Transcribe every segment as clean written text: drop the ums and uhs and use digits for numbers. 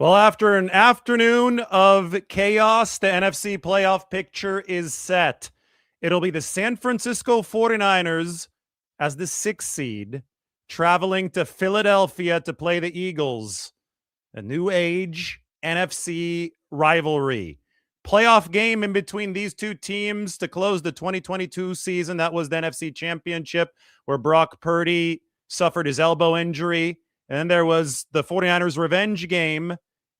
Well, after an afternoon of chaos, the NFC playoff picture is set. It'll be the San Francisco 49ers as the 6th seed traveling to Philadelphia to play the Eagles. A new age NFC rivalry. Playoff game in between these two teams to close the 2022 season. That was the NFC Championship where Brock Purdy suffered his elbow injury. And then there was the 49ers revenge game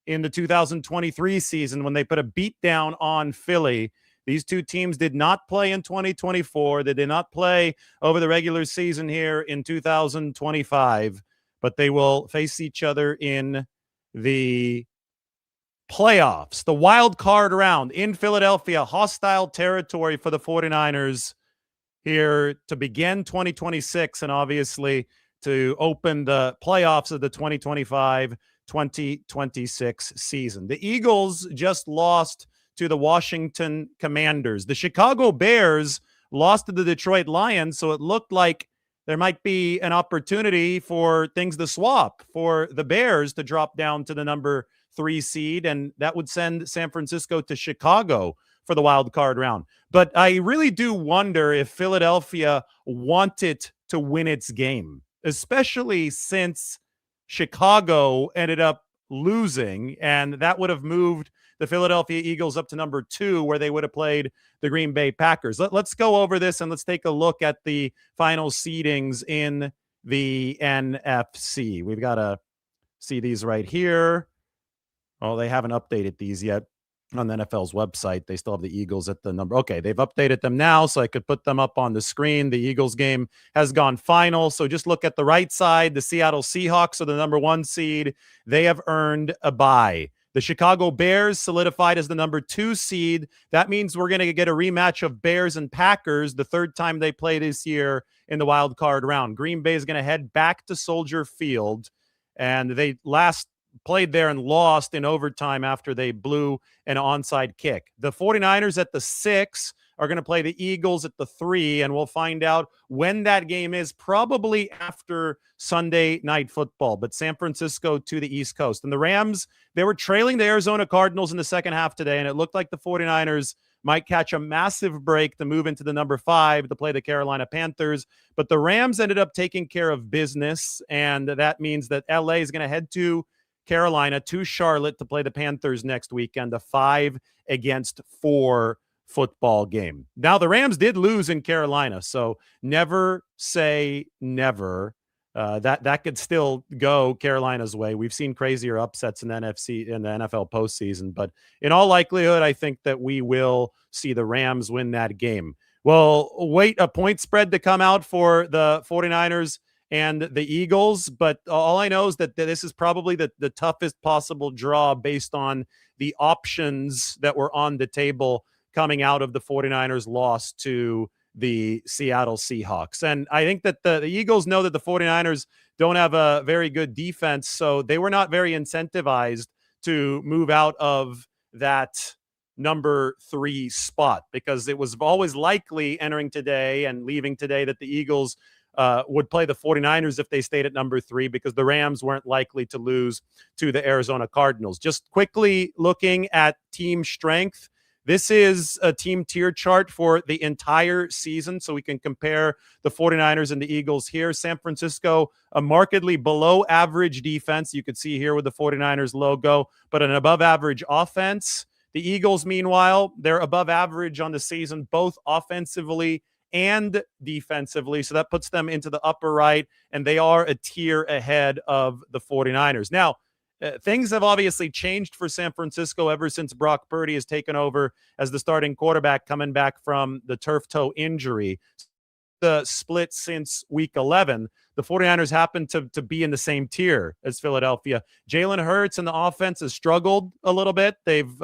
in the 2023 season when they put a beat down on Philly. These two teams did not play in 2024. They did not play over the regular season here in 2025, but they will face each other in the playoffs, the wild card round in Philadelphia, hostile territory for the 49ers here to begin 2026 and obviously to open the playoffs of the 2025-2026 season. The Eagles just lost to the Washington Commanders. The Chicago Bears lost to the Detroit Lions, so it looked like there might be an opportunity for things to swap, for the Bears to drop down to the number 3 seed, and that would send San Francisco to Chicago for the wild card round. But I really do wonder if Philadelphia wanted to win its game, especially since Chicago ended up losing, and that would have moved the Philadelphia Eagles up to number 2, where they would have played the Green Bay Packers. Let's go over this and let's take a look at the final seedings in the NFC. We've got to see these right here. Oh, they haven't updated these yet on the NFL's website. They still have the Eagles at the number. Okay, they've updated them now, so I could put them up on the screen. The Eagles game has gone final. So just look at the right side. The Seattle Seahawks are the number 1 seed. They have earned a bye. The Chicago Bears solidified as the number 2 seed. That means we're going to get a rematch of Bears and Packers, the 3rd time they play this year in the wild card round. Green Bay is going to head back to Soldier Field, and they last played there and lost in overtime after they blew an onside kick. The 49ers at the 6 are going to play the Eagles at the 3, and we'll find out when that game is, probably after Sunday Night Football. But San Francisco to the East Coast. And the Rams, they were trailing the Arizona Cardinals in the second half today, and it looked like the 49ers might catch a massive break to move into the number 5 to play the Carolina Panthers. But the Rams ended up taking care of business, and that means that LA is going to head to Carolina to Charlotte to play the Panthers next weekend, a 5-4 football game. Now, the Rams did lose in Carolina, so never say never. That could still go Carolina's way. We've seen crazier upsets in the NFC in the NFL postseason, but in all likelihood, I think that we will see the Rams win that game. Well, wait a point spread to come out for the 49ers and the Eagles, but all I know is that this is probably the toughest possible draw based on the options that were on the table coming out of the 49ers loss to the Seattle Seahawks. And I think that the Eagles know that the 49ers don't have a very good defense, so they were not very incentivized to move out of that number 3 spot, because it was always likely entering today and leaving today that the Eagles would play the 49ers if they stayed at number 3, because the Rams weren't likely to lose to the Arizona Cardinals. Just quickly looking at team strength, this is a team tier chart for the entire season, so we can compare the 49ers and the Eagles here. San Francisco, a markedly below average defense, you could see here with the 49ers logo, but an above average offense. The Eagles, meanwhile, they're above average on the season, both offensively and defensively. So that puts them into the upper right, and they are a tier ahead of the 49ers. Now, things have obviously changed for San Francisco ever since Brock Purdy has taken over as the starting quarterback, coming back from the turf toe injury. The split since week 11, the 49ers happen to be in the same tier as Philadelphia. Jalen Hurts and the offense has struggled a little bit. They've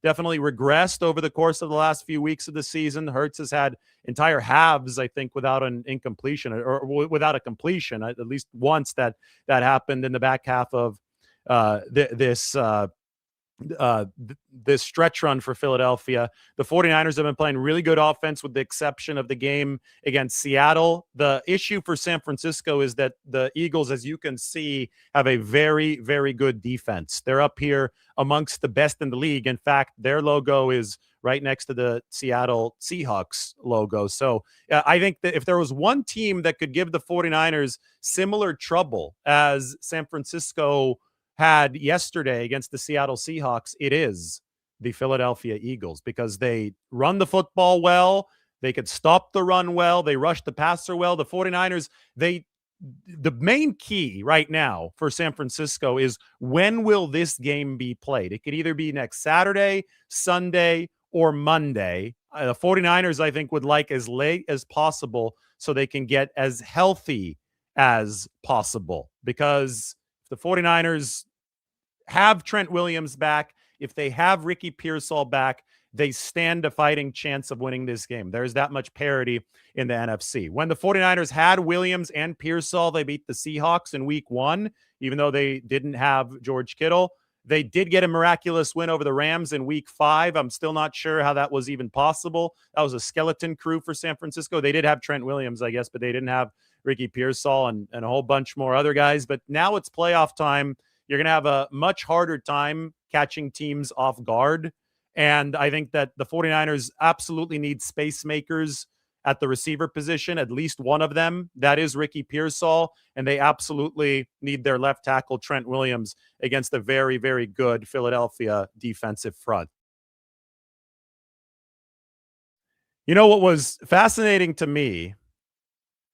definitely regressed over the course of the last few weeks of the season. Hurts has had entire halves, I think, without an incompletion or without a completion, at least once that happened in the back half of this this stretch run for Philadelphia. The 49ers have been playing really good offense with the exception of the game against Seattle. The issue for San Francisco is that the Eagles, as you can see, have a very, very good defense. They're up here amongst the best in the league. In fact, their logo is right next to the Seattle Seahawks logo. So I think that if there was one team that could give the 49ers similar trouble as San Francisco had yesterday against the Seattle Seahawks, it is the Philadelphia Eagles, because they run the football well. They could stop the run well. They rush the passer well. The 49ers, the main key right now for San Francisco is, when will this game be played? It could either be next Saturday, Sunday, or Monday. The 49ers, I think, would like as late as possible so they can get as healthy as possible, because the 49ers have Trent Williams back, if they have Ricky Pearsall back, they stand a fighting chance of winning this game. There's that much parity in the NFC. When the 49ers had Williams and Pearsall, they beat the Seahawks in week 1, even though they didn't have George Kittle. They did get a miraculous win over the Rams in week 5. I'm still not sure how that was even possible. That was a skeleton crew for San Francisco. They did have Trent Williams, I guess, but they didn't have Ricky Pearsall and a whole bunch more other guys. But now it's playoff time. You're going to have a much harder time catching teams off guard. And I think that the 49ers absolutely need space makers at the receiver position, at least one of them. That is Ricky Pearsall. And they absolutely need their left tackle, Trent Williams, against a very, very good Philadelphia defensive front. You know what was fascinating to me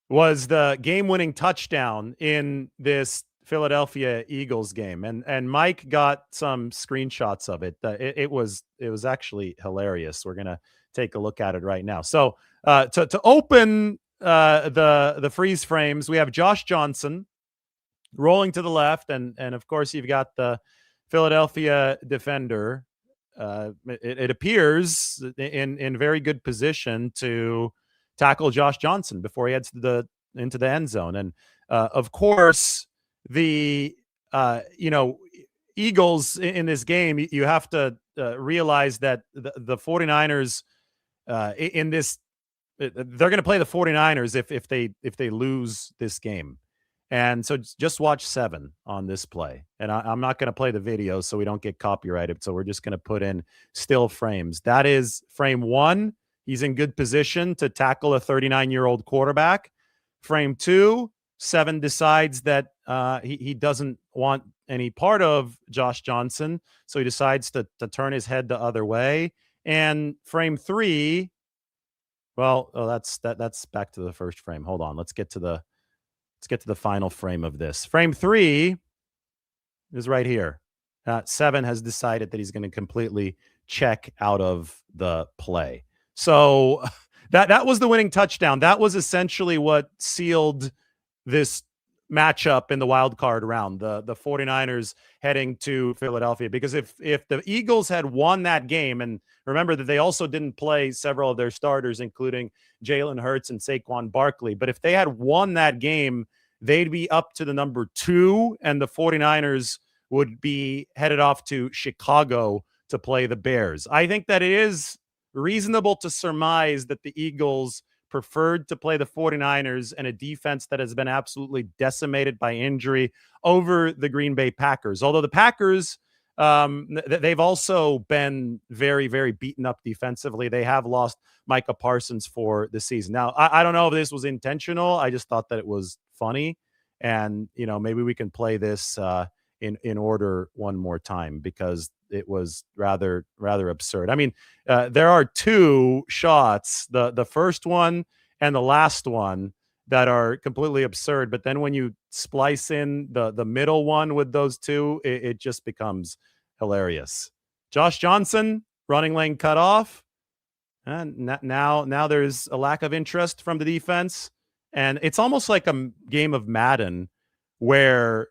was the game-winning touchdown in this Philadelphia Eagles game, and Mike got some screenshots of it. It was actually hilarious. We're gonna take a look at it right now. So to open the freeze frames, we have Josh Johnson rolling to the left, and of course you've got the Philadelphia defender. It appears in very good position to tackle Josh Johnson before he heads into the end zone. And of course, the Eagles in this game, you have to realize that the 49ers in this, they're going to play the 49ers if they lose this game. And so just watch 7 on this play. And I'm not going to play the video so we don't get copyrighted. So we're just going to put in still frames. That is frame 1. He's in good position to tackle a 39-year-old quarterback. Frame 2, 7 decides that he doesn't want any part of Josh Johnson. So he decides to turn his head the other way. And frame 3, well, that's back to the first frame. Hold on. Let's get to the final frame of this. Frame 3 is right here. 7 has decided that he's going to completely check out of the play. So that was the winning touchdown. That was essentially what sealed this matchup in the wild card round, the 49ers heading to Philadelphia. Because if the Eagles had won that game, and remember that they also didn't play several of their starters, including Jalen Hurts and Saquon Barkley. But if they had won that game, they'd be up to the number 2, and the 49ers would be headed off to Chicago to play the Bears. I think that it is reasonable to surmise that the Eagles preferred to play the 49ers and a defense that has been absolutely decimated by injury over the Green Bay Packers. Although the Packers, they've also been very, very beaten up defensively. They have lost Micah Parsons for the season. Now, I don't know if this was intentional. I just thought that it was funny. And, maybe we can play this in order one more time, because it was rather absurd. I mean, there are 2 shots, the first one and the last one, that are completely absurd. But then when you splice in the middle one with those 2, it just becomes hilarious. Josh Johnson, running lane cut off. And now there's a lack of interest from the defense. And it's almost like a game of Madden where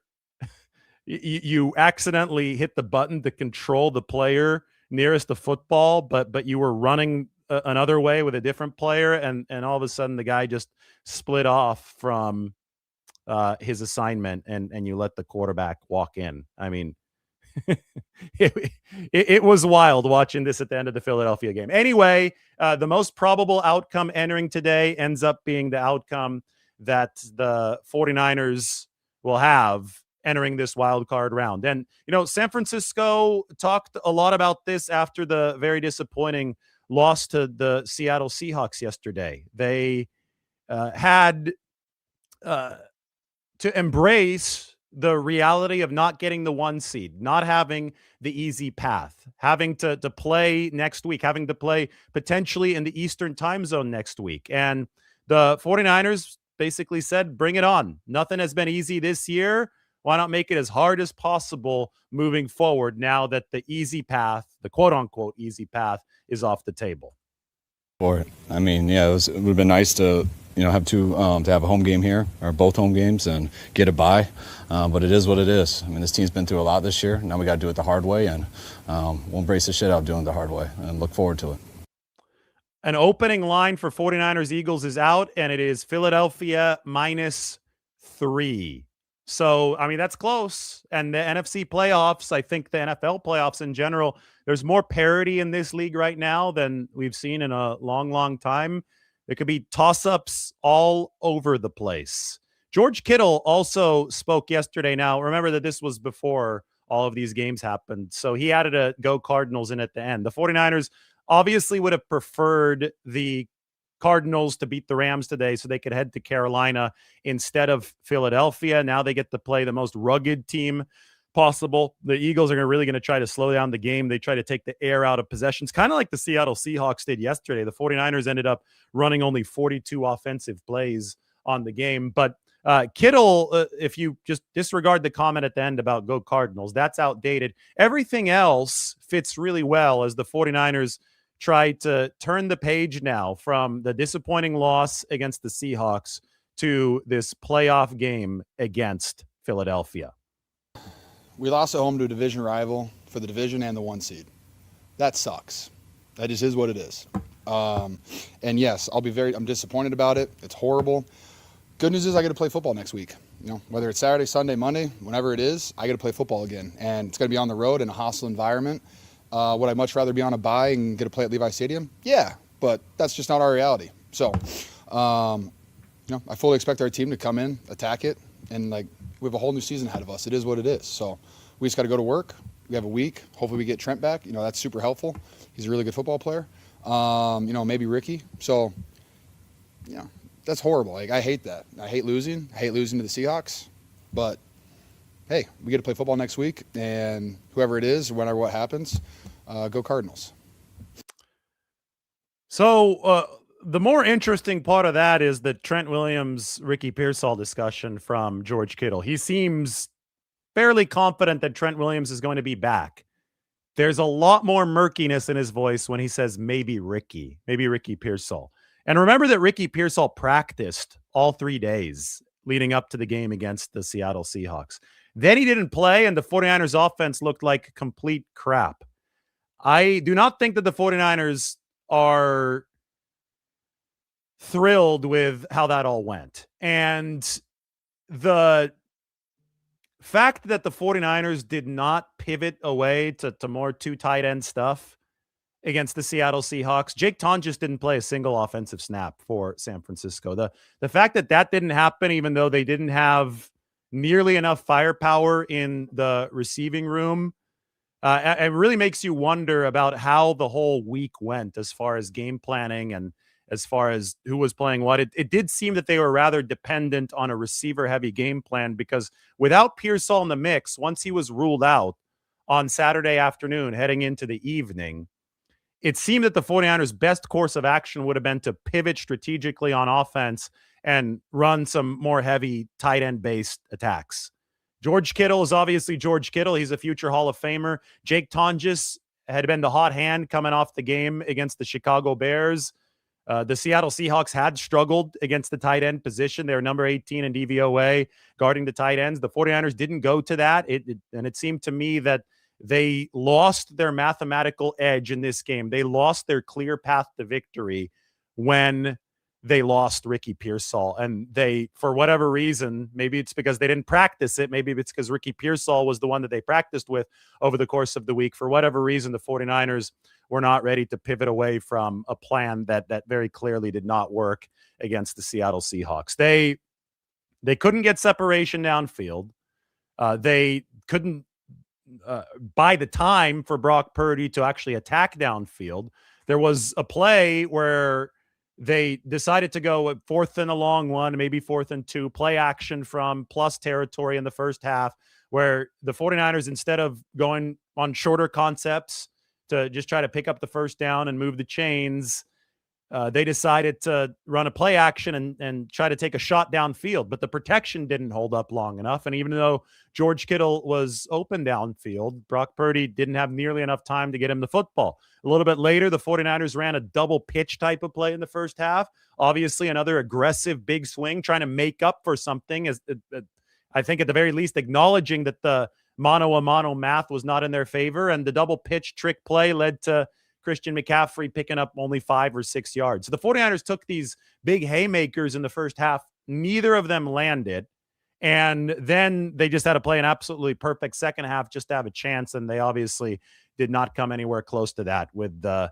you accidentally hit the button to control the player nearest the football, but you were running another way with a different player, and all of a sudden the guy just split off from his assignment, and you let the quarterback walk in. I mean, it was wild watching this at the end of the Philadelphia game. Anyway, the most probable outcome entering today ends up being the outcome that the 49ers will have entering this wild card round. And, San Francisco talked a lot about this after the very disappointing loss to the Seattle Seahawks yesterday. They had to embrace the reality of not getting the 1 seed, not having the easy path, having to play next week, having to play potentially in the Eastern time zone next week. And the 49ers basically said, bring it on. Nothing has been easy this year. Why not make it as hard as possible moving forward now that the easy path, the quote unquote easy path, is off the table? For it. I mean, yeah, it would have been nice to have to have a home game here, or both home games, and get a bye. But it is what it is. I mean, this team's been through a lot this year. Now we got to do it the hard way, and we'll embrace the shit out of doing it the hard way and look forward to it. An opening line for 49ers Eagles is out, and it is Philadelphia -3. So, I mean, that's close. And the NFC playoffs, I think the NFL playoffs in general, there's more parity in this league right now than we've seen in a long, long time. There could be toss-ups all over the place. George Kittle also spoke yesterday. Now, remember that this was before all of these games happened. So he added a go Cardinals in at the end. The 49ers obviously would have preferred the Cardinals to beat the Rams today so they could head to Carolina instead of Philadelphia. Now they get to play the most rugged team possible. The Eagles are really going to try to slow down the game. They try to take the air out of possessions, kind of like the Seattle Seahawks did yesterday. The 49ers ended up running only 42 offensive plays on the game. But Kittle, if you just disregard the comment at the end about go Cardinals, that's outdated. Everything else fits really well as the 49ers try to turn the page now from the disappointing loss against the Seahawks to this playoff game against Philadelphia. We lost at home to a division rival for the division and the 1 seed. That sucks. That just is what it is. And yes, I'm disappointed about it. It's horrible. Good news is I get to play football next week. Whether it's Saturday, Sunday, Monday, whenever it is, I get to play football again. And it's going to be on the road in a hostile environment. Would I much rather be on a bye and get to play at Levi Stadium? Yeah, but that's just not our reality. So, I fully expect our team to come in, attack it, and we have a whole new season ahead of us. It is what it is. So we just got to go to work. We have a week. Hopefully we get Trent back. That's super helpful. He's a really good football player. Maybe Ricky. So, that's horrible. I hate that. I hate losing. I hate losing to the Seahawks. But hey, we get to play football next week, and whoever it is, whenever what happens, go Cardinals. So the more interesting part of that is the Trent Williams, Ricky Pearsall discussion from George Kittle. He seems fairly confident that Trent Williams is going to be back. There's a lot more murkiness in his voice when he says maybe Ricky Pearsall. And remember that Ricky Pearsall practiced all 3 days leading up to the game against the Seattle Seahawks. Then he didn't play, and the 49ers offense looked like complete crap. I do not think that the 49ers are thrilled with how that all went. And the fact that the 49ers did not pivot away to more 2 tight end stuff against the Seattle Seahawks. Jake Tonjes didn't play a single offensive snap for San Francisco. The fact that didn't happen, even though they didn't have nearly enough firepower in the receiving room, it really makes you wonder about how the whole week went as far as game planning and as far as who was playing what. It did seem that they were rather dependent on a receiver-heavy game plan, because without Pearsall in the mix, once he was ruled out on Saturday afternoon heading into the evening, it seemed that the 49ers' best course of action would have been to pivot strategically on offense and run some more heavy tight end-based attacks. George Kittle is obviously George Kittle. He's a future Hall of Famer. Jake Tonjes had been the hot hand coming off the game against the Chicago Bears. The Seattle Seahawks had struggled against the tight end position. They were number 18 in DVOA guarding the tight ends. The 49ers didn't go to that. And it seemed to me that they lost their mathematical edge in this game. They lost their clear path to victory when they lost Ricky Pearsall. And they, for whatever reason, maybe it's because they didn't practice it, maybe it's because Ricky Pearsall was the one that they practiced with over the course of the week. For whatever reason, the 49ers were not ready to pivot away from a plan that very clearly did not work against the Seattle Seahawks. They couldn't get separation downfield. They couldn't buy the time for Brock Purdy to actually attack downfield. There was a play where they decided to go at 4th and a long one, maybe 4th and 2, play action from plus territory in the first half, where the 49ers, instead of going on shorter concepts to just try to pick up the first down and move the chains, they decided to run a play action and try to take a shot downfield, but the protection didn't hold up long enough. And even though George Kittle was open downfield, Brock Purdy didn't have nearly enough time to get him the football. A little bit later, the 49ers ran a double pitch type of play in the first half. Obviously, another aggressive big swing, trying to make up for something, as I think at the very least acknowledging that the mano-a-mano math was not in their favor. And the double pitch trick play led to Christian McCaffrey picking up only 5 or 6 yards. So the 49ers took these big haymakers in the first half. Neither of them landed. And then they just had to play an absolutely perfect second half just to have a chance. And they obviously did not come anywhere close to that, with the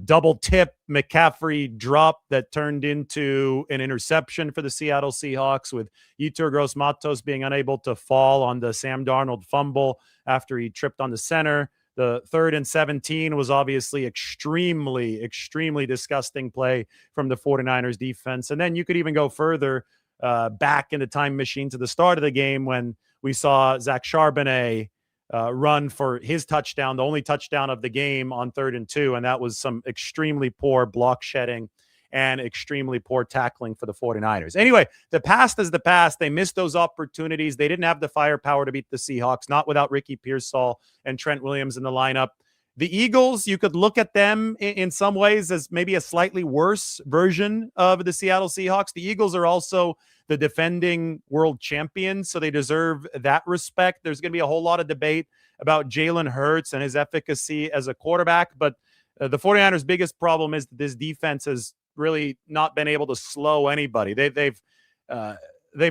double tip McCaffrey drop that turned into an interception for the Seattle Seahawks, with Yetur Gross-Matos being unable to fall on the Sam Darnold fumble after he tripped on the center. The 3rd and 17 was obviously extremely, extremely disgusting play from the 49ers defense. And then you could even go further back in the time machine to the start of the game, when we saw Zach Charbonnet run for his touchdown, the only touchdown of the game, on 3rd and 2. And that was some extremely poor block shedding and extremely poor tackling for the 49ers. Anyway, the past is the past. They missed those opportunities. They didn't have the firepower to beat the Seahawks, not without Ricky Pearsall and Trent Williams in the lineup. The Eagles, you could look at them in some ways as maybe a slightly worse version of the Seattle Seahawks. The Eagles are also the defending world champions, so they deserve that respect. There's going to be a whole lot of debate about Jalen Hurts and his efficacy as a quarterback, but the 49ers' biggest problem is that this defense has really not been able to slow anybody. They've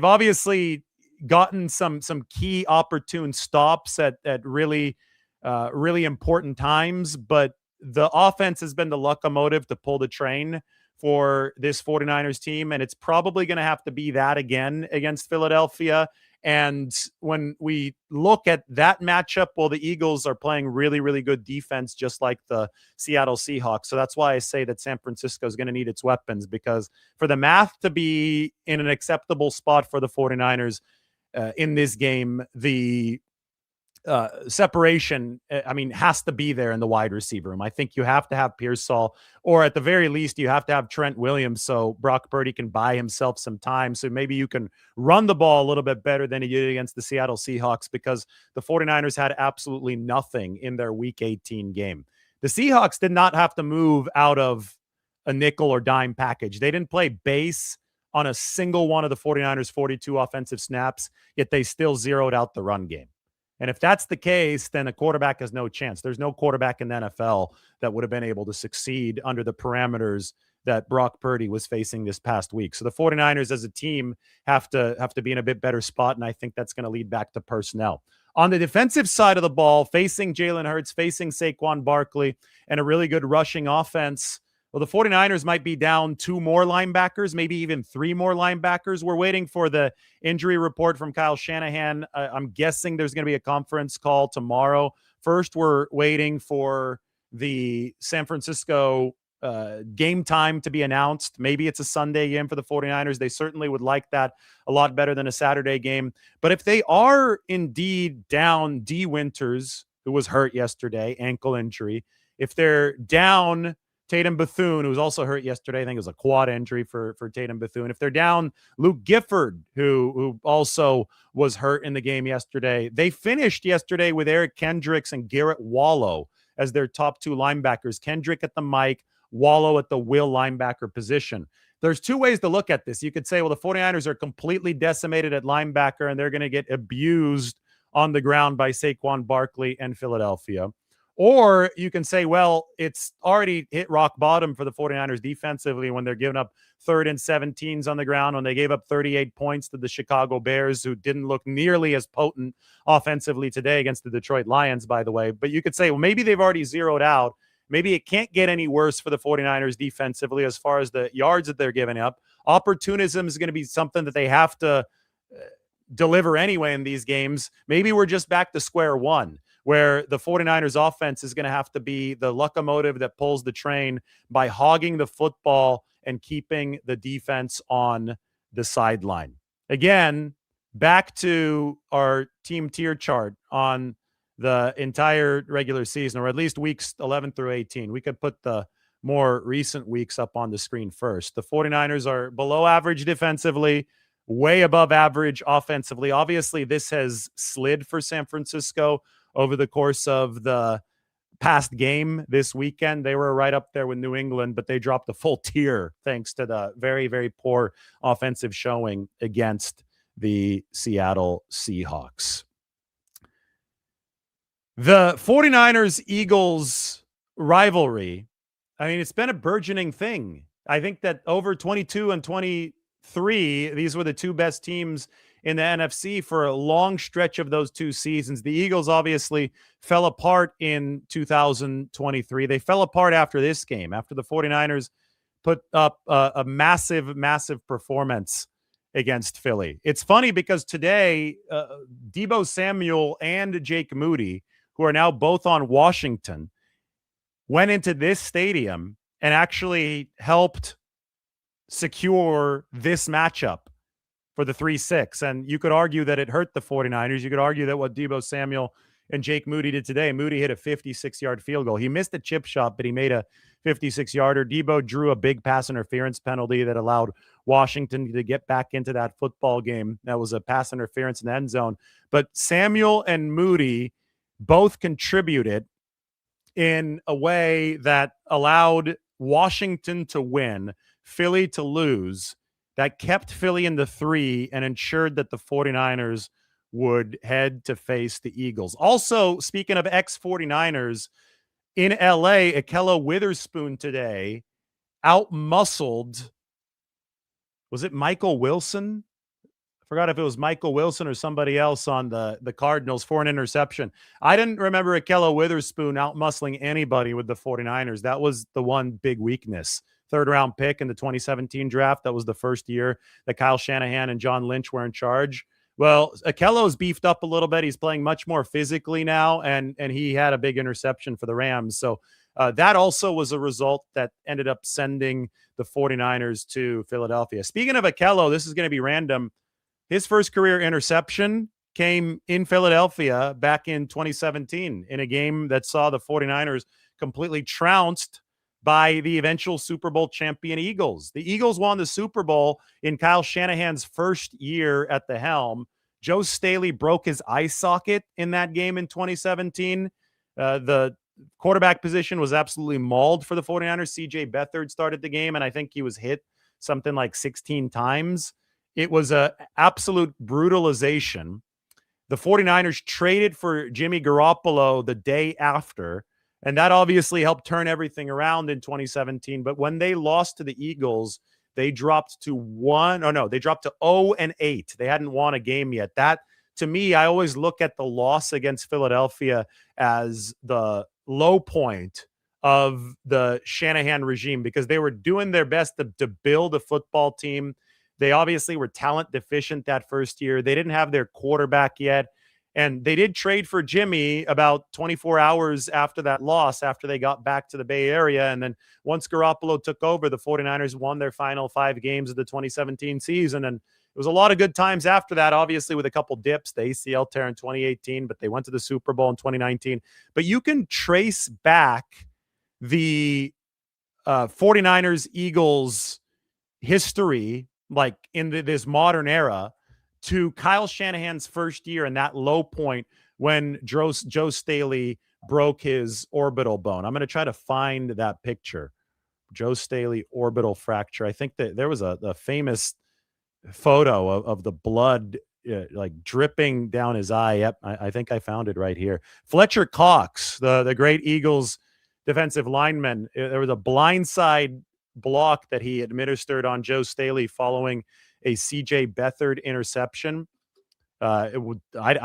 obviously gotten some key opportune stops at really important times, but the offense has been the locomotive to pull the train for this 49ers team, and it's probably going to have to be that again against Philadelphia. And when we look at that matchup, well, the Eagles are playing really, really good defense, just like the Seattle Seahawks. So that's why I say that San Francisco is going to need its weapons, because for the math to be in an acceptable spot for the 49ers in this game, the separation, has to be there in the wide receiver room. I think you have to have Pearsall, or at the very least, you have to have Trent Williams, so Brock Purdy can buy himself some time. So maybe you can run the ball a little bit better than he did against the Seattle Seahawks, because the 49ers had absolutely nothing in their Week 18 game. The Seahawks did not have to move out of a nickel or dime package. They didn't play base on a single one of the 49ers' 42 offensive snaps, yet they still zeroed out the run game. And if that's the case, then a quarterback has no chance. There's no quarterback in the NFL that would have been able to succeed under the parameters that Brock Purdy was facing this past week. So the 49ers as a team have to be in a bit better spot, and I think that's going to lead back to personnel. On the defensive side of the ball, facing Jalen Hurts, facing Saquon Barkley, and a really good rushing offense, well, the 49ers might be down 2 more linebackers, maybe even 3 more linebackers. We're waiting for the injury report from Kyle Shanahan. I'm guessing there's going to be a conference call tomorrow. First, we're waiting for the San Francisco game time to be announced. Maybe it's a Sunday game for the 49ers. They certainly would like that a lot better than a Saturday game. But if they are indeed down D. Winters, who was hurt yesterday, ankle injury, if they're down Tatum Bethune, who was also hurt yesterday, I think it was a quad injury for Tatum Bethune. If they're down Luke Gifford, who also was hurt in the game yesterday, they finished yesterday with Eric Kendricks and Garrett Wallow as their top 2 linebackers. Kendrick at the mic, Wallow at the will linebacker position. There's 2 ways to look at this. You could say, well, the 49ers are completely decimated at linebacker and they're going to get abused on the ground by Saquon Barkley and Philadelphia. Or you can say, well, it's already hit rock bottom for the 49ers defensively when they're giving up 3rd and 17s on the ground, when they gave up 38 points to the Chicago Bears, who didn't look nearly as potent offensively today against the Detroit Lions, by the way. But you could say, well, maybe they've already zeroed out. Maybe it can't get any worse for the 49ers defensively as far as the yards that they're giving up. Opportunism is going to be something that they have to deliver anyway in these games. Maybe we're just back to square one, where the 49ers offense is going to have to be the locomotive that pulls the train by hogging the football and keeping the defense on the sideline. Again, back to our team tier chart on the entire regular season, or at least weeks 11 through 18. We could put the more recent weeks up on the screen first. The 49ers are below average defensively, way above average offensively. Obviously, this has slid for San Francisco over the course of the past game this weekend. They were right up there with New England, but they dropped a full tier thanks to the very, very poor offensive showing against the Seattle Seahawks. The 49ers-Eagles rivalry, I mean, it's been a burgeoning thing. I think that over 22 and 23, these were the two best teams in the NFC for a long stretch of those two seasons. The Eagles obviously fell apart in 2023. They fell apart after this game, after the 49ers put up a massive, massive performance against Philly. It's funny because today, Deebo Samuel and Jake Moody, who are now both on Washington, went into this stadium and actually helped secure this matchup for the 3-6. And you could argue that it hurt the 49ers. You could argue that what Deebo Samuel and Jake Moody did today, Moody hit a 56-yard field goal. He missed a chip shot, but he made a 56-yarder. Deebo drew a big pass interference penalty that allowed Washington to get back into that football game. That was a pass interference in the end zone. But Samuel and Moody both contributed in a way that allowed Washington to win, Philly to lose, that kept Philly in the 3 and ensured that the 49ers would head to face the Eagles. Also, speaking of ex-49ers, in LA, Ahkello Witherspoon today outmuscled, was it Michael Wilson? I forgot if it was Michael Wilson or somebody else on the Cardinals for an interception. I didn't remember Ahkello Witherspoon outmuscling anybody with the 49ers. That was the one big weakness. 3rd-round pick in the 2017 draft. That was the first year that Kyle Shanahan and John Lynch were in charge. Well, Ahkello's beefed up a little bit. He's playing much more physically now, and he had a big interception for the Rams. So that also was a result that ended up sending the 49ers to Philadelphia. Speaking of Ahkello, this is going to be random. His first career interception came in Philadelphia back in 2017 in a game that saw the 49ers completely trounced by the eventual Super Bowl champion Eagles. The Eagles won the Super Bowl in Kyle Shanahan's first year at the helm. Joe Staley broke his eye socket in that game in 2017. The quarterback position was absolutely mauled for the 49ers. C.J. Beathard started the game, and I think he was hit something like 16 times. It was an absolute brutalization. The 49ers traded for Jimmy Garoppolo the day after, and that obviously helped turn everything around in 2017. But when they lost to the Eagles, they dropped to 0-8. They hadn't won a game yet. That, to me, I always look at the loss against Philadelphia as the low point of the Shanahan regime, because they were doing their best to build a football team. They obviously were talent deficient that first year. They didn't have their quarterback yet. And they did trade for Jimmy about 24 hours after that loss, after they got back to the Bay Area. And then once Garoppolo took over, the 49ers won their final 5 games of the 2017 season. And it was a lot of good times after that, obviously, with a couple dips, the ACL tear in 2018, but they went to the Super Bowl in 2019. But you can trace back the 49ers Eagles history, like in this modern era, to Kyle Shanahan's first year and that low point when Joe Staley broke his orbital bone. I'm going to try to find that picture. Joe Staley orbital fracture. I think that there was a famous photo of the blood like dripping down his eye. Yep, I think I found it right here. Fletcher Cox, the great Eagles defensive lineman, there was a blindside block that he administered on Joe Staley following a C.J. Beathard interception. I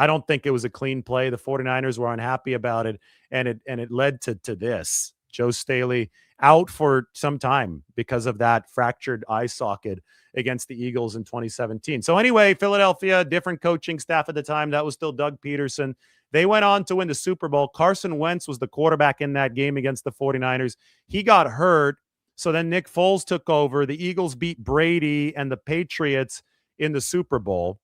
don't think it was a clean play. The 49ers were unhappy about it, and it led to this. Joe Staley out for some time because of that fractured eye socket against the Eagles in 2017. So anyway, Philadelphia, different coaching staff at the time. That was still Doug Peterson. They went on to win the Super Bowl. Carson Wentz was the quarterback in that game against the 49ers. He got hurt. So then Nick Foles took over. The Eagles beat Brady and the Patriots in the Super Bowl.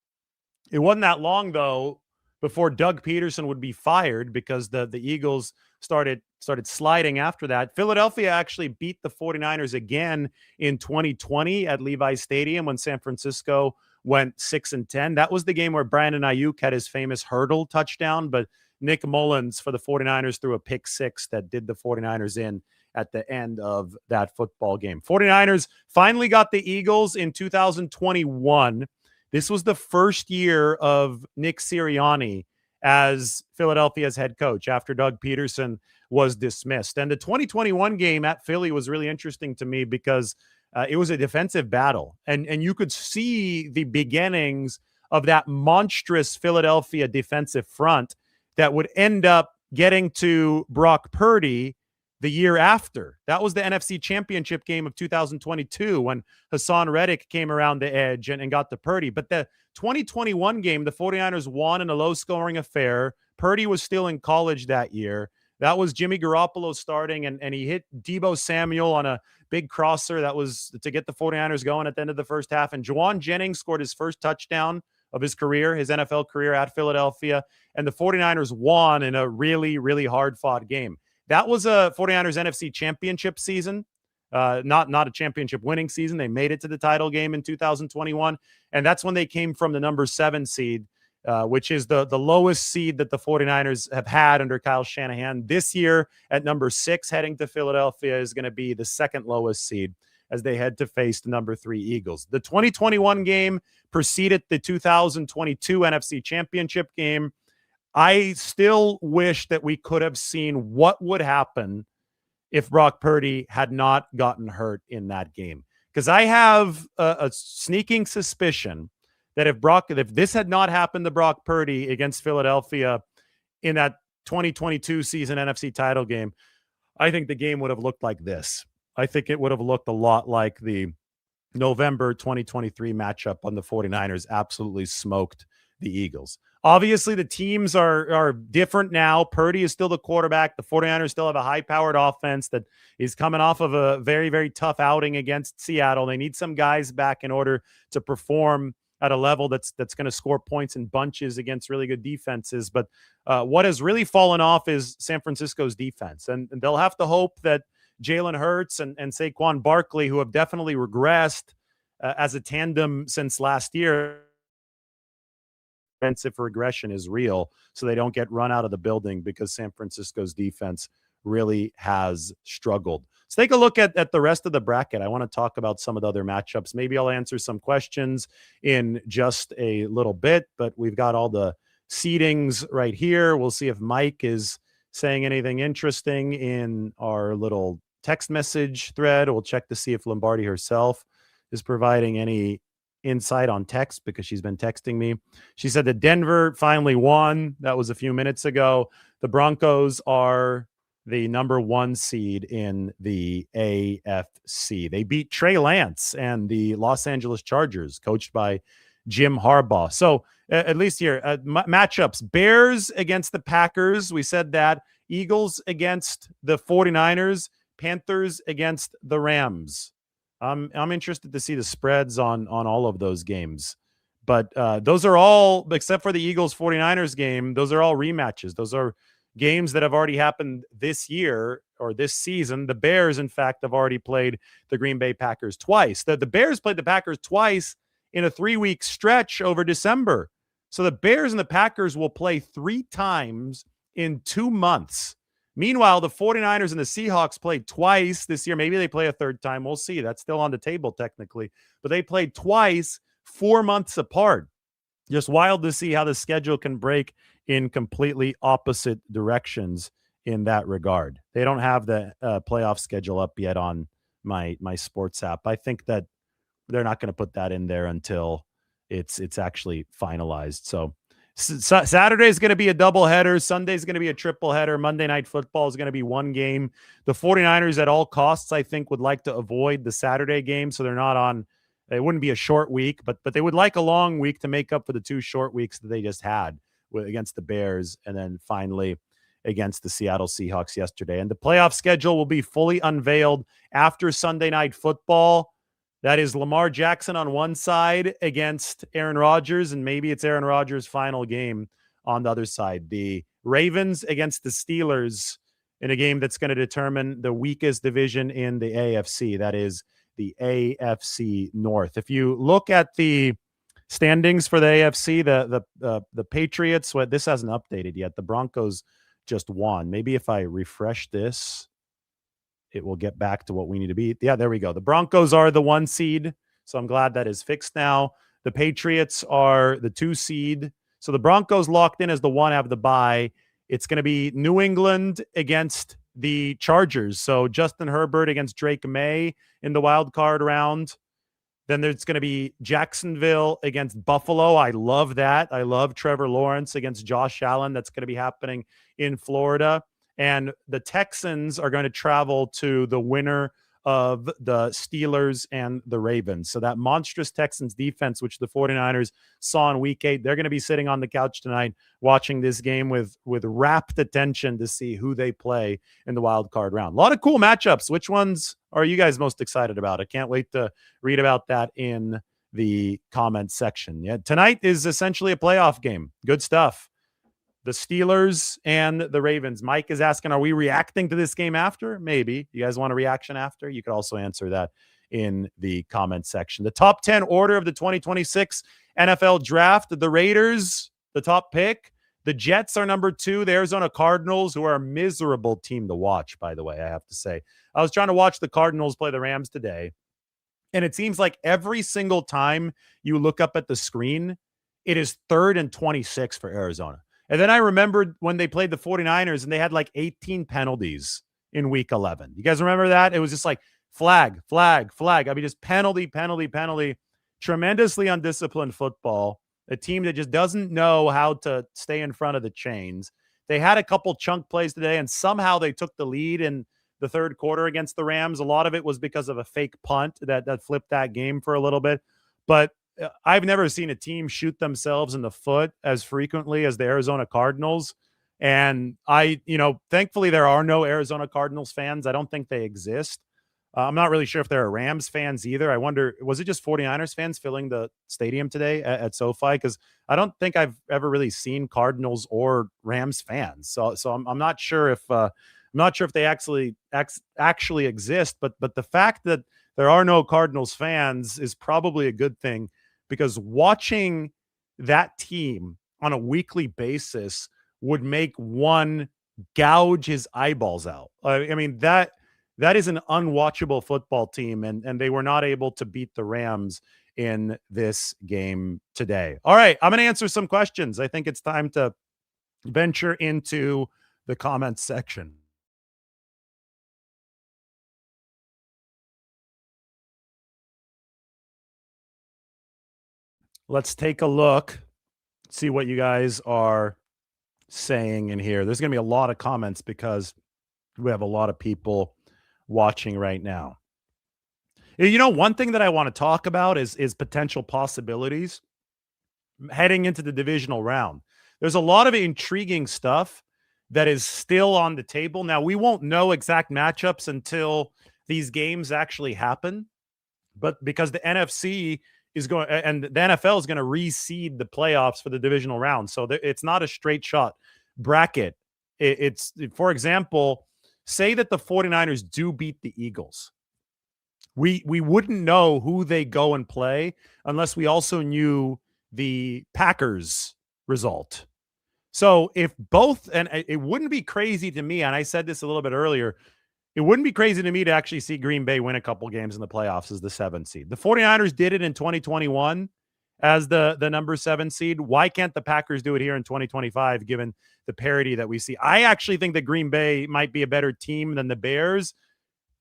It wasn't that long, though, before Doug Peterson would be fired because the Eagles started sliding after that. Philadelphia actually beat the 49ers again in 2020 at Levi's Stadium when San Francisco went 6-10. That was the game where Brandon Ayuk had his famous hurdle touchdown, but Nick Mullins for the 49ers threw a pick six that did the 49ers in at the end of that football game. 49ers finally got the Eagles in 2021. This was the first year of Nick Sirianni as Philadelphia's head coach after Doug Peterson was dismissed. And the 2021 game at Philly was really interesting to me because it was a defensive battle. And you could see the beginnings of that monstrous Philadelphia defensive front that would end up getting to Brock Purdy the year after. That was the NFC Championship game of 2022 when Hassan Reddick came around the edge and got to Purdy. But the 2021 game, the 49ers won in a low-scoring affair. Purdy was still in college that year. That was Jimmy Garoppolo starting, and he hit Deebo Samuel on a big crosser that was to get the 49ers going at the end of the first half. And Juwan Jennings scored his first touchdown of his career, his NFL career at Philadelphia. And the 49ers won in a really, really hard-fought game. That was a 49ers NFC championship season, not a championship winning season. They made it to the title game in 2021, and that's when they came from the number 7 seed, which is the lowest seed that the 49ers have had under Kyle Shanahan. This year at number 6, heading to Philadelphia, is going to be the second lowest seed as they head to face the number 3 Eagles. The 2021 game preceded the 2022 NFC championship game. I still wish that we could have seen what would happen if Brock Purdy had not gotten hurt in that game. Because I have a sneaking suspicion that if this had not happened to Brock Purdy against Philadelphia in that 2022 season NFC title game, I think the game would have looked like this. I think it would have looked a lot like the November 2023 matchup when the 49ers absolutely smoked the Eagles. Obviously, the teams are different now. Purdy is still the quarterback. The 49ers still have a high-powered offense that is coming off of a very, very tough outing against Seattle. They need some guys back in order to perform at a level that's going to score points in bunches against really good defenses. But what has really fallen off is San Francisco's defense. And they'll have to hope that Jalen Hurts and Saquon Barkley, who have definitely regressed as a tandem since last year, defensive regression is real, so they don't get run out of the building because San Francisco's defense really has struggled. Let's take a look at the rest of the bracket. I want to talk about some of the other matchups. Maybe I'll answer some questions in just a little bit, but we've got all the seedings right here. We'll see if Mike is saying anything interesting in our little text message thread. We'll check to see if Lombardi herself is providing any insight on text because she's been texting me. She said that Denver finally won. That was a few minutes ago. The Broncos are the number 1 seed in the AFC. They beat Trey Lance and the Los Angeles Chargers, coached by Jim Harbaugh. So at least here, matchups: Bears against the Packers. We said that. Eagles against the 49ers. Panthers against the Rams. I'm interested to see the spreads on all of those games. But those are all, except for the Eagles 49ers game, those are all rematches. Those are games that have already happened this year or this season. The Bears, in fact, have already played the Green Bay Packers twice. The Bears played the Packers twice in a 3-week stretch over December. So the Bears and the Packers will play 3 times in 2 months. Meanwhile, the 49ers and the Seahawks played twice this year. Maybe they play a 3rd time. We'll see. That's still on the table technically. But they played twice 4 months apart. Just wild to see how the schedule can break in completely opposite directions in that regard. They don't have the playoff schedule up yet on my sports app. I think that they're not going to put that in there until it's actually finalized. So Saturday is going to be a doubleheader. Sunday is going to be a triple header. Monday Night Football is going to be one game. The 49ers at all costs, I think, would like to avoid the Saturday game, so they're not on. It wouldn't be a short week, but they would like a long week to make up for the 2 short weeks that they just had against the Bears and then finally against the Seattle Seahawks yesterday. And the playoff schedule will be fully unveiled after Sunday Night Football. That is Lamar Jackson on one side against Aaron Rodgers, and maybe it's Aaron Rodgers' final game on the other side. The Ravens against the Steelers in a game that's going to determine the weakest division in the AFC. That is the AFC North. If you look at the standings for the AFC, the Patriots, this hasn't updated yet. The Broncos just won. Maybe if I refresh this, it will get back to what we need to be. Yeah, there we go. The Broncos are the 1 seed, so I'm glad that is fixed now. The Patriots are the 2 seed. So the Broncos locked in as the 1, have the bye. It's going to be New England against the Chargers. So Justin Herbert against Drake May in the wild card round. Then there's going to be Jacksonville against Buffalo. I love that. I love Trevor Lawrence against Josh Allen. That's going to be happening in Florida. And the Texans are going to travel to the winner of the Steelers and the Ravens. So that monstrous Texans defense, which the 49ers saw in week 8, they're going to be sitting on the couch tonight watching this game with rapt attention to see who they play in the wild card round. A lot of cool matchups. Which ones are you guys most excited about? I can't wait to read about that in the comments section. Yeah, tonight is essentially a playoff game. Good stuff. The Steelers and the Ravens. Mike is asking, are we reacting to this game after? Maybe. You guys want a reaction after? You could also answer that in the comment section. The top 10 order of the 2026 NFL Draft. The Raiders, the top pick. The Jets are number 2. The Arizona Cardinals, who are a miserable team to watch, by the way, I have to say. I was trying to watch the Cardinals play the Rams today, and it seems like every single time you look up at the screen, it is 3rd and 26 for Arizona. And then I remembered when they played the 49ers and they had like 18 penalties in week 11. You guys remember that? It was just like flag, flag, flag. I mean, just penalty, penalty, penalty. Tremendously undisciplined football. A team that just doesn't know how to stay in front of the chains. They had a couple chunk plays today, and somehow they took the lead in the third quarter against the Rams. A lot of it was because of a fake punt that flipped that game for a little bit. But I've never seen a team shoot themselves in the foot as frequently as the Arizona Cardinals. And thankfully there are no Arizona Cardinals fans. I don't think they exist. I'm not really sure if there are Rams fans either. I wonder, was it just 49ers fans filling the stadium today at SoFi? Because I don't think I've ever really seen Cardinals or Rams fans. So I'm not sure if they actually exist. But the fact that there are no Cardinals fans is probably a good thing, because watching that team on a weekly basis would make one gouge his eyeballs out. I mean, that is an unwatchable football team, and they were not able to beat the Rams in this game today. All right, I'm going to answer some questions. I think it's time to venture into the comments section. Let's take a look, see what you guys are saying in here. There's going to be a lot of comments because we have a lot of people watching right now. One thing that I want to talk about is potential possibilities heading into the divisional round. There's a lot of intriguing stuff that is still on the table. Now, we won't know exact matchups until these games actually happen, but because the NFC is going, and the NFL is going to reseed the playoffs for the divisional round. So it's not a straight shot bracket. It's, for example, say that the 49ers do beat the Eagles. We wouldn't know who they go and play unless we also knew the Packers result. So if both, and it wouldn't be crazy to me, and I said this a little bit earlier, it wouldn't be crazy to me to actually see Green Bay win a couple games in the playoffs as the 7th seed. The 49ers did it in 2021, as the number 7 seed. Why can't the Packers do it here in 2025, given the parity that we see? I actually think that Green Bay might be a better team than the Bears.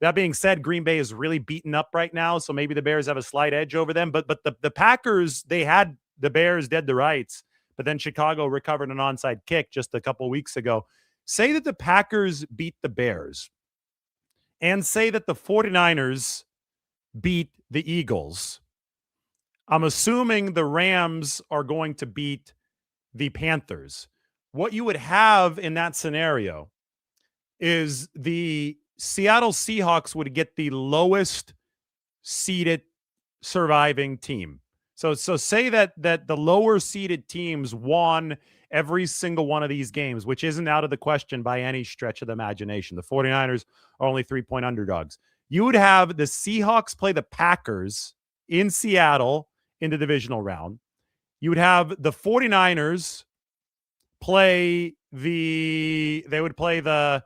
That being said, Green Bay is really beaten up right now, so maybe the Bears have a slight edge over them. But the Packers, they had the Bears dead to rights, but then Chicago recovered an onside kick just a couple weeks ago. Say that the Packers beat the Bears, and say that the 49ers beat the Eagles. I'm assuming the Rams are going to beat the Panthers. What you would have in that scenario is the Seattle Seahawks would get the lowest seeded surviving team. So say that the lower seeded teams won every single one of these games, which isn't out of the question by any stretch of the imagination. The 49ers are only 3-point underdogs. You would have the Seahawks play the Packers in Seattle in the divisional round. You would have the 49ers play the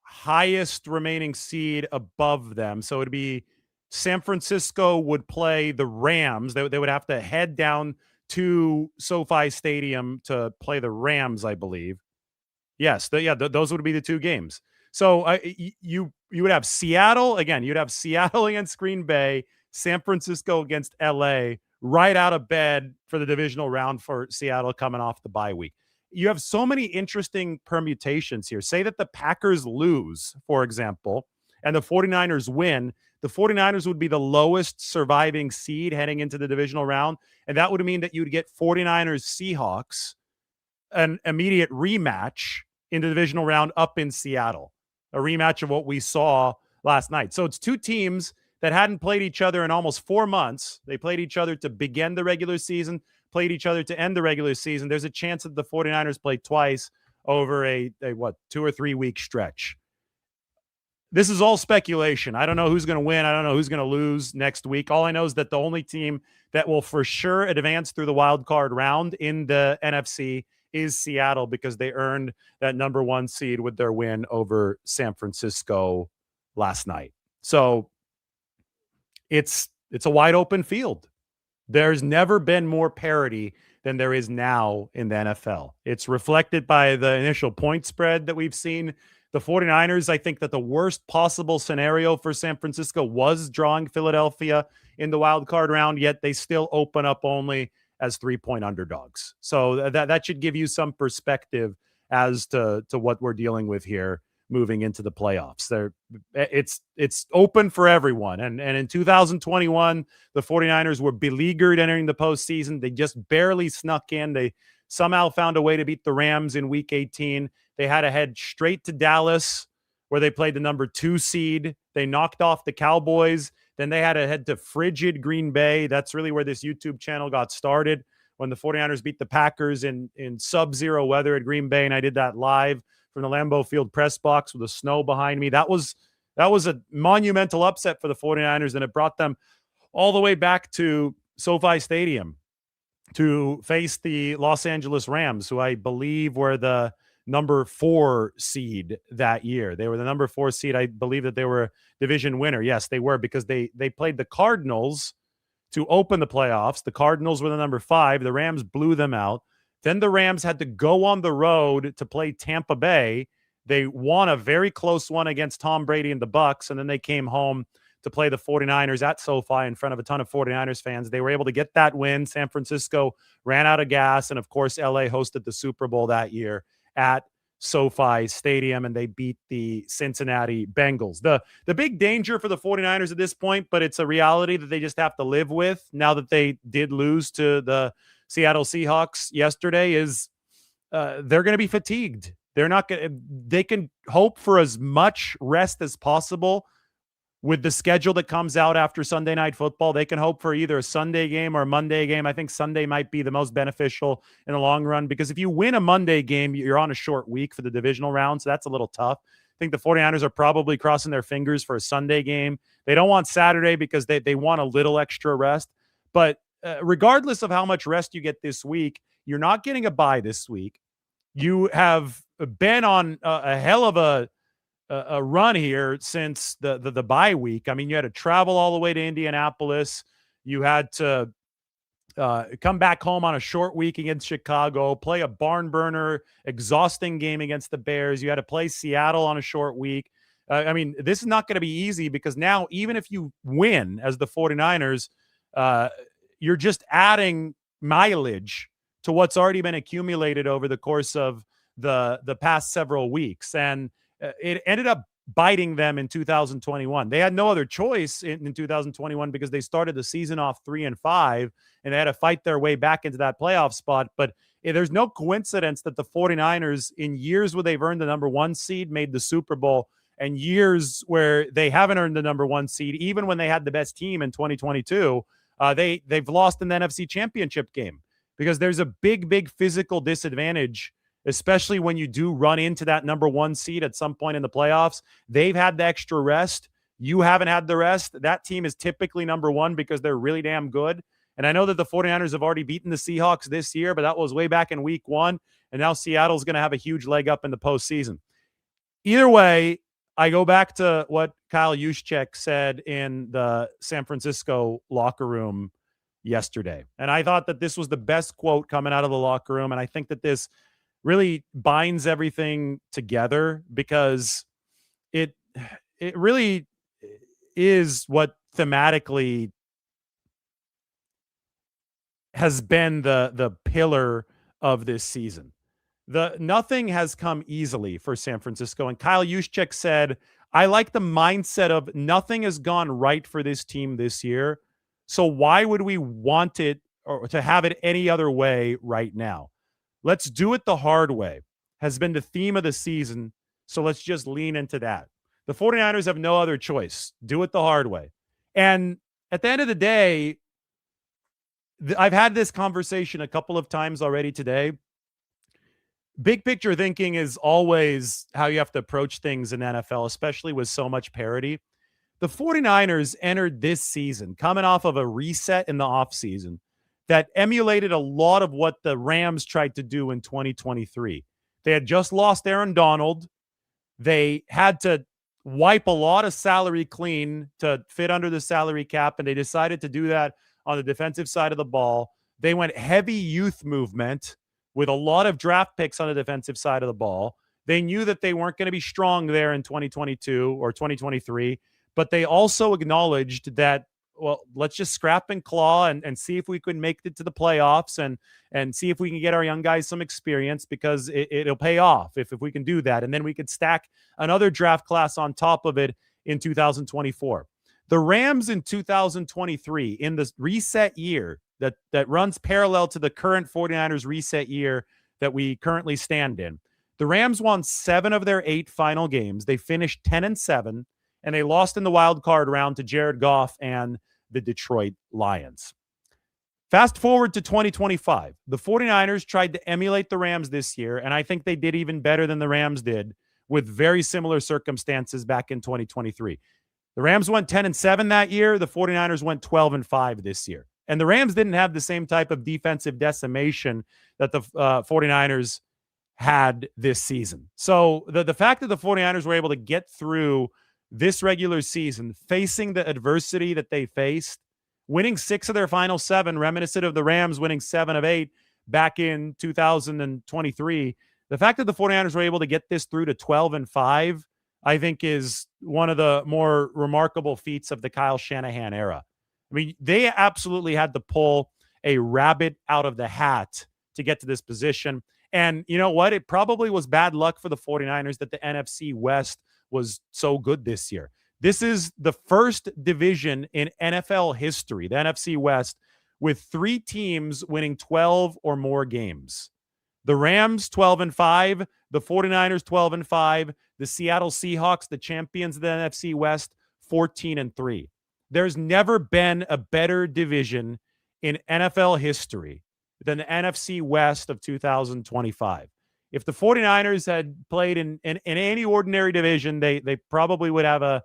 highest remaining seed above them. So it'd be San Francisco would play the Rams. They would have to head down to SoFi Stadium to play the Rams, I believe. Yes, those would be the two games. So you would have Seattle again. You'd have Seattle against Green Bay, San Francisco against LA, right out of bed for the divisional round for Seattle coming off the bye week. You have so many interesting permutations here. Say that the Packers lose, for example, and the 49ers win. The 49ers would be the lowest surviving seed heading into the divisional round. And that would mean that you'd get 49ers Seahawks, an immediate rematch in the divisional round up in Seattle, a rematch of what we saw last night. So it's two teams that hadn't played each other in almost 4 months. They played each other to begin the regular season, played each other to end the regular season. There's a chance that the 49ers play twice over a 2 or 3 week stretch. This is all speculation. I don't know who's going to win. I don't know who's going to lose next week. All I know is that the only team that will for sure advance through the wild card round in the NFC is Seattle, because they earned that number 1 seed with their win over San Francisco last night. So it's a wide open field. There's never been more parity than there is now in the NFL. It's reflected by the initial point spread that we've seen. The 49ers, I think that the worst possible scenario for San Francisco was drawing Philadelphia in the wild card round, yet they still open up only as 3-point underdogs. So that should give you some perspective as to what we're dealing with here moving into the playoffs. It's open for everyone. And in 2021, the 49ers were beleaguered entering the postseason. They just barely snuck in. They somehow found a way to beat the Rams in week 18. They had to head straight to Dallas, where they played the number 2 seed. They knocked off the Cowboys. Then they had to head to frigid Green Bay. That's really where this YouTube channel got started, when the 49ers beat the Packers in sub-zero weather at Green Bay. And I did that live from the Lambeau Field press box with the snow behind me. That was a monumental upset for the 49ers, and it brought them all the way back to SoFi Stadium to face the Los Angeles Rams, who I believe were the number 4 seed that year. They were the number 4 seed. I believe that they were a division winner. Yes, they were, because they played the Cardinals to open the playoffs. The Cardinals were the number 5. The Rams blew them out. Then the Rams had to go on the road to play Tampa Bay. They won a very close one against Tom Brady and the Bucs, and then they came home to play the 49ers at SoFi in front of a ton of 49ers fans. They were able to get that win. San Francisco ran out of gas, and of course, LA hosted the Super Bowl that year at SoFi Stadium, and they beat the Cincinnati Bengals. The big danger for the 49ers at this point, but it's a reality that they just have to live with now that they did lose to the Seattle Seahawks yesterday, is they're going to be fatigued. They can hope for as much rest as possible with the schedule that comes out after Sunday Night Football. They can hope for either a Sunday game or a Monday game. I think Sunday might be the most beneficial in the long run, because if you win a Monday game, you're on a short week for the divisional round, so that's a little tough. I think the 49ers are probably crossing their fingers for a Sunday game. They don't want Saturday because they want a little extra rest. But regardless of how much rest you get this week, you're not getting a bye this week. You have been on a hell of a run here since the bye week. I mean, you had to travel all the way to Indianapolis. You had to come back home on a short week against Chicago, play a barn burner, exhausting game against the Bears. You had to play Seattle on a short week. I mean, this is not going to be easy because now, even if you win as the 49ers, you're just adding mileage to what's already been accumulated over the course of the past several weeks. And it ended up biting them in 2021. They had no other choice in 2021 because they started the season off 3-5 and they had to fight their way back into that playoff spot. But there's no coincidence that the 49ers, in years where they've earned the number 1 seed, made the Super Bowl, and years where they haven't earned the number 1 seed, even when they had the best team in 2022, they've lost in the NFC Championship game because there's a big physical disadvantage, especially when you do run into that number 1 seed at some point in the playoffs. They've had the extra rest. You haven't had the rest. That team is typically number 1 because they're really damn good. And I know that the 49ers have already beaten the Seahawks this year, but that was way back in week 1. And now Seattle's going to have a huge leg up in the postseason. Either way, I go back to what Kyle Juszczyk said in the San Francisco locker room yesterday. And I thought that this was the best quote coming out of the locker room. And I think that this really binds everything together because it really is what thematically has been the pillar of this season. Nothing has come easily for San Francisco. And Kyle Juszczyk said, I like the mindset of nothing has gone right for this team this year. So why would we want it or to have it any other way right now? Let's do it the hard way has been the theme of the season. So let's just lean into that. The 49ers have no other choice. Do it the hard way. And at the end of the day, I've had this conversation a couple of times already today. Big picture thinking is always how you have to approach things in NFL, especially with so much parity. The 49ers entered this season coming off of a reset in the offseason that emulated a lot of what the Rams tried to do in 2023. They had just lost Aaron Donald. They had to wipe a lot of salary clean to fit under the salary cap, and they decided to do that on the defensive side of the ball. They went heavy youth movement with a lot of draft picks on the defensive side of the ball. They knew that they weren't going to be strong there in 2022 or 2023, but they also acknowledged that, well, let's just scrap and claw and see if we can make it to the playoffs and see if we can get our young guys some experience because it'll pay off if we can do that. And then we could stack another draft class on top of it in 2024. The Rams in 2023, in the reset year that runs parallel to the current 49ers reset year that we currently stand in, the Rams won 7 of their 8 final games. They finished 10-7, and they lost in the wild card round to Jared Goff and the Detroit Lions. Fast forward to 2025. The 49ers tried to emulate the Rams this year, and I think they did even better than the Rams did with very similar circumstances back in 2023. The Rams went 10-7 that year. The 49ers went 12-5 this year. And the Rams didn't have the same type of defensive decimation that the 49ers had this season. So the fact that the 49ers were able to get through this regular season, facing the adversity that they faced, winning 6 of their final 7, reminiscent of the Rams winning 7 of 8 back in 2023. The fact that the 49ers were able to get this through to 12-5, I think is one of the more remarkable feats of the Kyle Shanahan era. I mean, they absolutely had to pull a rabbit out of the hat to get to this position. And you know what? It probably was bad luck for the 49ers that the NFC West was so good this year. This is the first division in NFL history, the NFC West, with 3 teams winning 12 or more games. The Rams 12-5, the 49ers 12-5, the Seattle Seahawks, the champions of the NFC West, 14-3. There's never been a better division in NFL history than the NFC West of 2025. If the 49ers had played in any ordinary division, they probably would have a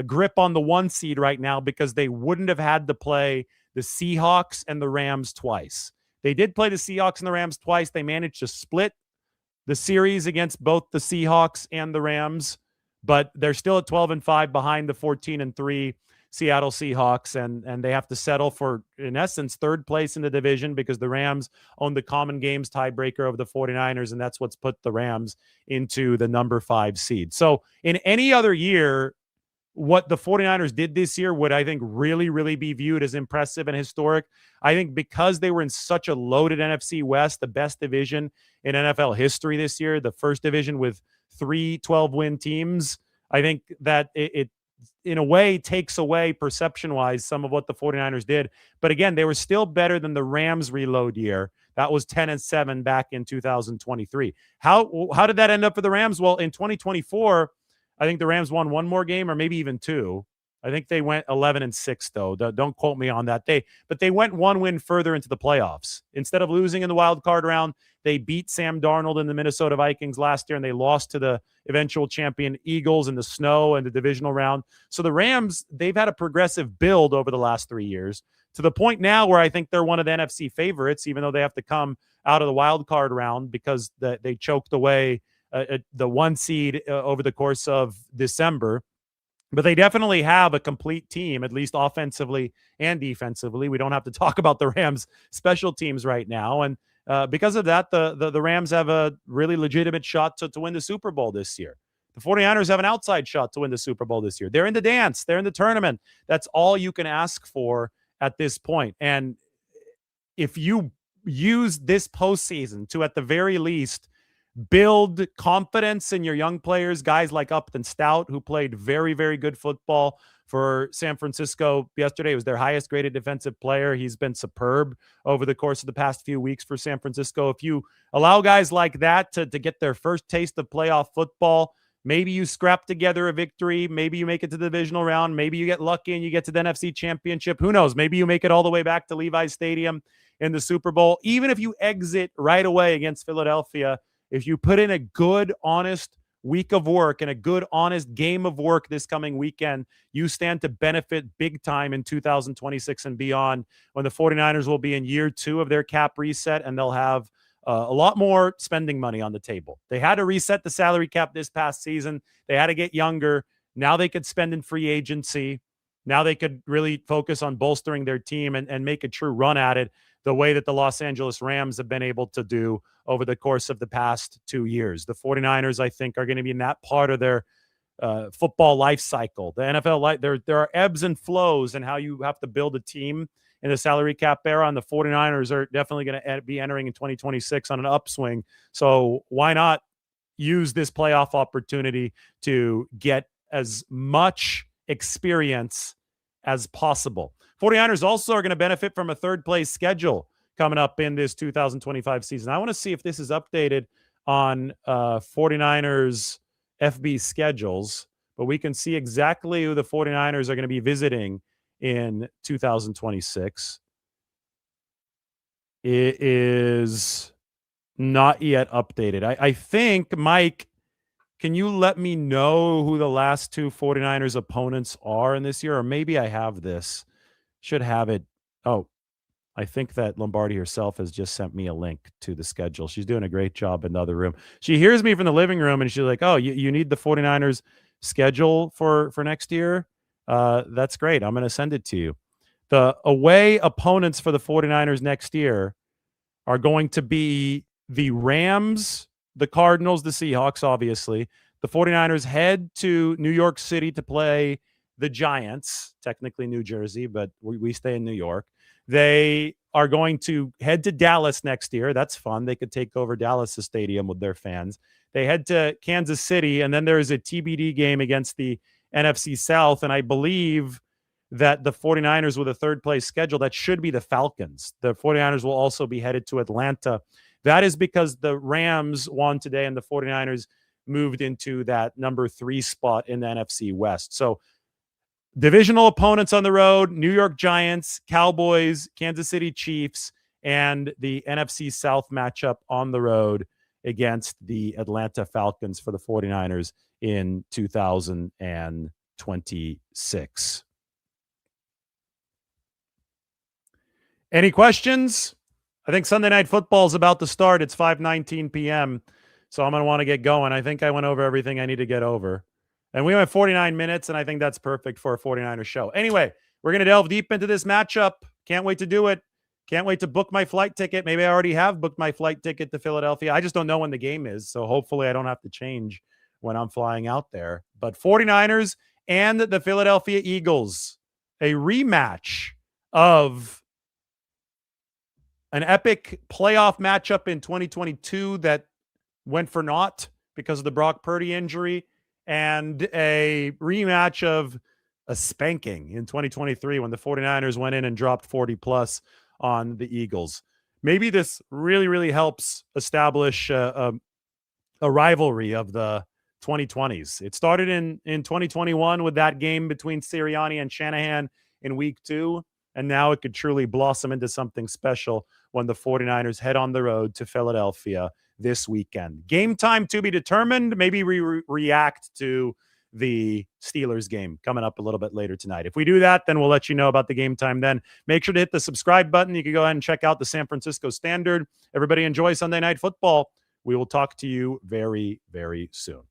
grip on the 1 seed right now because they wouldn't have had to play the Seahawks and the Rams twice. They did play the Seahawks and the Rams twice. They managed to split the series against both the Seahawks and the Rams, but they're still at 12-5 behind the 14-3 Seattle Seahawks, and they have to settle for, in essence, third place in the division because the Rams own the common games tiebreaker over the 49ers, and that's what's put the Rams into the number 5 seed. So in any other year, what the 49ers did this year would, I think, really, really be viewed as impressive and historic. I think because they were in such a loaded NFC West, the best division in NFL history this year, the first division with 3 12-win teams, I think that it in a way takes away perception-wise some of what the 49ers did. But again, they were still better than the Rams reload year. That was 10-7 back in 2023. How did that end up for the Rams? Well, in 2024, I think the Rams won one more game or maybe even 2. I think they went 11-6 though. Don't quote me on that. But they went 1 win further into the playoffs. Instead of losing in the wild card round, they beat Sam Darnold and the Minnesota Vikings last year, and they lost to the eventual champion Eagles in the snow and the divisional round. So the Rams, they've had a progressive build over the last 3 years to the point now where I think they're one of the NFC favorites, even though they have to come out of the wild card round because they choked away the 1 seed over the course of December. But they definitely have a complete team, at least offensively and defensively. We don't have to talk about the Rams' special teams right now. And because of that, the Rams have a really legitimate shot to win the Super Bowl this year. The 49ers have an outside shot to win the Super Bowl this year. They're in the dance. They're in the tournament. That's all you can ask for at this point. And if you use this postseason to, at the very least, build confidence in your young players, guys like Upton Stout, who played very, very good football for San Francisco yesterday. He was their highest graded defensive player. He's been superb over the course of the past few weeks for San Francisco. If you allow guys like that to get their first taste of playoff football, maybe you scrap together a victory. Maybe you make it to the divisional round. Maybe you get lucky and you get to the NFC Championship. Who knows? Maybe you make it all the way back to Levi's Stadium in the Super Bowl. Even if you exit right away against Philadelphia, if you put in a good, honest week of work and a good, honest game of work this coming weekend, you stand to benefit big time in 2026 and beyond, when the 49ers will be in year 2 of their cap reset and they'll have a lot more spending money on the table. They had to reset the salary cap this past season. They had to get younger. Now they could spend in free agency. Now they could really focus on bolstering their team and make a true run at it the way that the Los Angeles Rams have been able to do over the course of the past 2 years. The 49ers, I think, are going to be in that part of their football life cycle. The NFL, there are ebbs and flows in how you have to build a team in the salary cap era, and the 49ers are definitely going to be entering in 2026 on an upswing. So why not use this playoff opportunity to get as much experience as possible? 49ers also are going to benefit from a third-place schedule coming up in this 2025 season. I want to see if this is updated on 49ers FB schedules, but we can see exactly who the 49ers are going to be visiting in 2026. It is not yet updated. I think, Mike, can you let me know who the last 2 49ers opponents are in this year? Or maybe I have this. Should have it. Oh, I think that Lombardi herself has just sent me a link to the schedule. She's doing a great job in the other room. She hears me from the living room and she's like, oh, you need the 49ers schedule for next year? That's great. I'm going to send it to you. The away opponents for the 49ers next year are going to be the Rams, the Cardinals, the Seahawks, obviously. The 49ers head to New York City to play the Giants, technically New Jersey, but we stay in New York. They are going to head to Dallas next year. That's fun. They could take over Dallas' stadium with their fans. They head to Kansas City, and then there is a TBD game against the NFC South, and I believe that the 49ers with a third-place schedule, that should be the Falcons. The 49ers will also be headed to Atlanta. That is because the Rams won today, and the 49ers moved into that number 3 spot in the NFC West. So divisional opponents on the road: New York Giants, Cowboys, Kansas City Chiefs, and the NFC South matchup on the road against the Atlanta Falcons for the 49ers in 2026. Any questions? I think Sunday Night Football is about to start. It's 5:19 p.m., so I'm going to want to get going. I think I went over everything I need to get over. And we went 49 minutes, and I think that's perfect for a 49er show. Anyway, we're going to delve deep into this matchup. Can't wait to do it. Can't wait to book my flight ticket. Maybe I already have booked my flight ticket to Philadelphia. I just don't know when the game is, so hopefully I don't have to change when I'm flying out there. But 49ers and the Philadelphia Eagles, a rematch of an epic playoff matchup in 2022 that went for naught because of the Brock Purdy injury, and a rematch of a spanking in 2023 when the 49ers went in and dropped 40 plus on the Eagles. Maybe this really, really helps establish a rivalry of the 2020s. It started in 2021 with that game between Sirianni and Shanahan in week 2, and now it could truly blossom into something special when the 49ers head on the road to Philadelphia this weekend. Game time to be determined. Maybe we react to the Steelers game coming up a little bit later tonight. If we do that, then we'll let you know about the game time then. Make sure to hit the subscribe button. You can go ahead and check out the San Francisco Standard. Everybody enjoy Sunday Night Football. We will talk to you very, very soon.